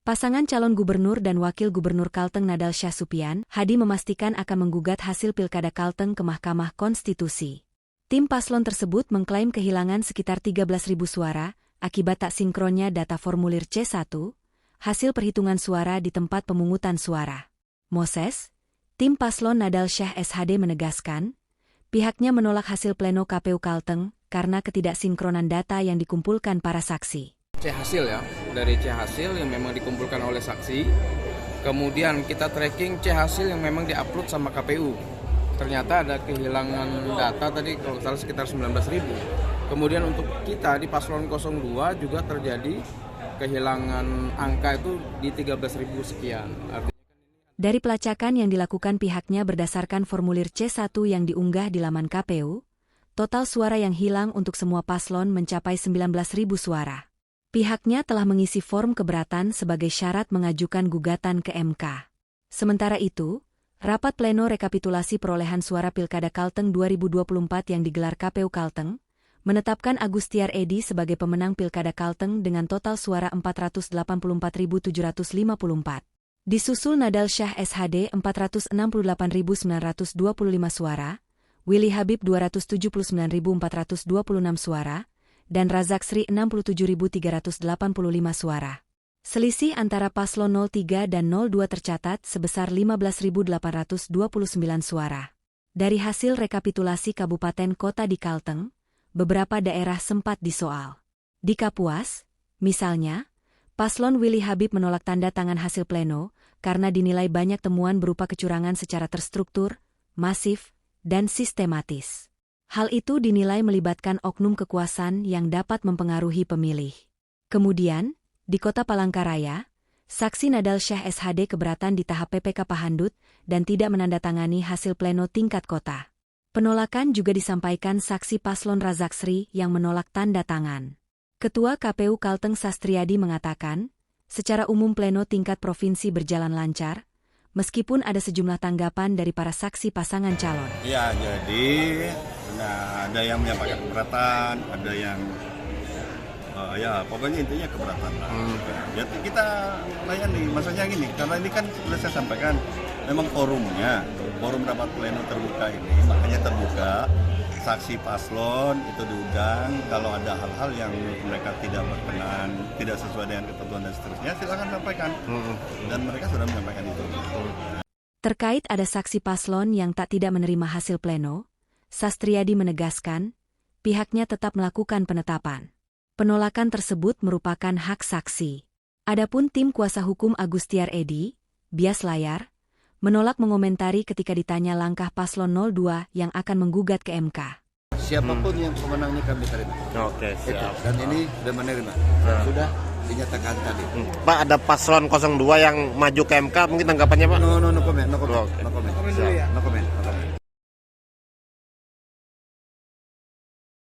Pasangan calon gubernur dan wakil gubernur Kalteng Nadal Shah Supian, Hadi memastikan akan menggugat hasil Pilkada Kalteng ke Mahkamah Konstitusi. Tim paslon tersebut mengklaim kehilangan sekitar 13.000 suara, akibat tak sinkronnya data formulir C1, hasil perhitungan suara di tempat pemungutan suara. Moses, tim paslon Nadal Shah SHD menegaskan, pihaknya menolak hasil pleno KPU Kalteng karena ketidaksinkronan data yang dikumpulkan para saksi. C hasil ya, dari C hasil yang memang dikumpulkan oleh saksi, kemudian kita tracking C hasil yang memang diupload sama KPU. Ternyata ada kehilangan data tadi kalau salah sekitar 19.000. Kemudian untuk kita di paslon 02 juga terjadi kehilangan angka itu di 13.000 sekian. Dari pelacakan yang dilakukan pihaknya berdasarkan formulir C1 yang diunggah di laman KPU, total suara yang hilang untuk semua paslon mencapai 19.000 suara. Pihaknya telah mengisi form keberatan sebagai syarat mengajukan gugatan ke MK. Sementara itu, rapat pleno rekapitulasi perolehan suara Pilkada Kalteng 2024 yang digelar KPU Kalteng, menetapkan Agustiar Edi sebagai pemenang Pilkada Kalteng dengan total suara 484.754. Disusul Nadal Shah SHD 468.925 suara, Willy Habib 279.426 suara, dan Razak Sri 67.385 suara. Selisih antara paslon 03 dan 02 tercatat sebesar 15.829 suara. Dari hasil rekapitulasi kabupaten kota di Kalteng, beberapa daerah sempat disoal. Di Kapuas, misalnya, paslon Willy Habib menolak tanda tangan hasil pleno karena dinilai banyak temuan berupa kecurangan secara terstruktur, masif, dan sistematis. Hal itu dinilai melibatkan oknum kekuasaan yang dapat mempengaruhi pemilih. Kemudian, di Kota Palangkaraya, saksi Nadal Shah SHD keberatan di tahap PPK Pahandut dan tidak menandatangani hasil pleno tingkat kota. Penolakan juga disampaikan saksi paslon Razak Sri yang menolak tanda tangan. Ketua KPU Kalteng Sastriadi mengatakan, secara umum pleno tingkat provinsi berjalan lancar, meskipun ada sejumlah tanggapan dari para saksi pasangan calon. Ya, jadi ada yang menyampaikan keberatan, ada yang ya pokoknya intinya keberatan lah. Jadi kita layani, maksudnya gini, karena ini kan sudah saya sampaikan, memang forum rapat pleno terbuka ini, makanya terbuka, saksi paslon itu diundang, kalau ada hal-hal yang mereka tidak berkenan, tidak sesuai dengan ketentuan dan seterusnya, silakan sampaikan. Dan mereka sudah menyampaikan itu. Terkait ada saksi paslon yang tidak menerima hasil pleno, Sastriadi menegaskan, pihaknya tetap melakukan penetapan. Penolakan tersebut merupakan hak saksi. Adapun tim kuasa hukum Agustiar Edi, Bias Layar, menolak mengomentari ketika ditanya langkah paslon 02 yang akan menggugat ke MK. Siapapun yang pemenangnya kami terima. Oke, siap. Dan ini sudah menerima. Sudah dinyatakan tadi. Pak, ada paslon 02 yang maju ke MK, mungkin tanggapannya Pak? No comment. Oke. No comment.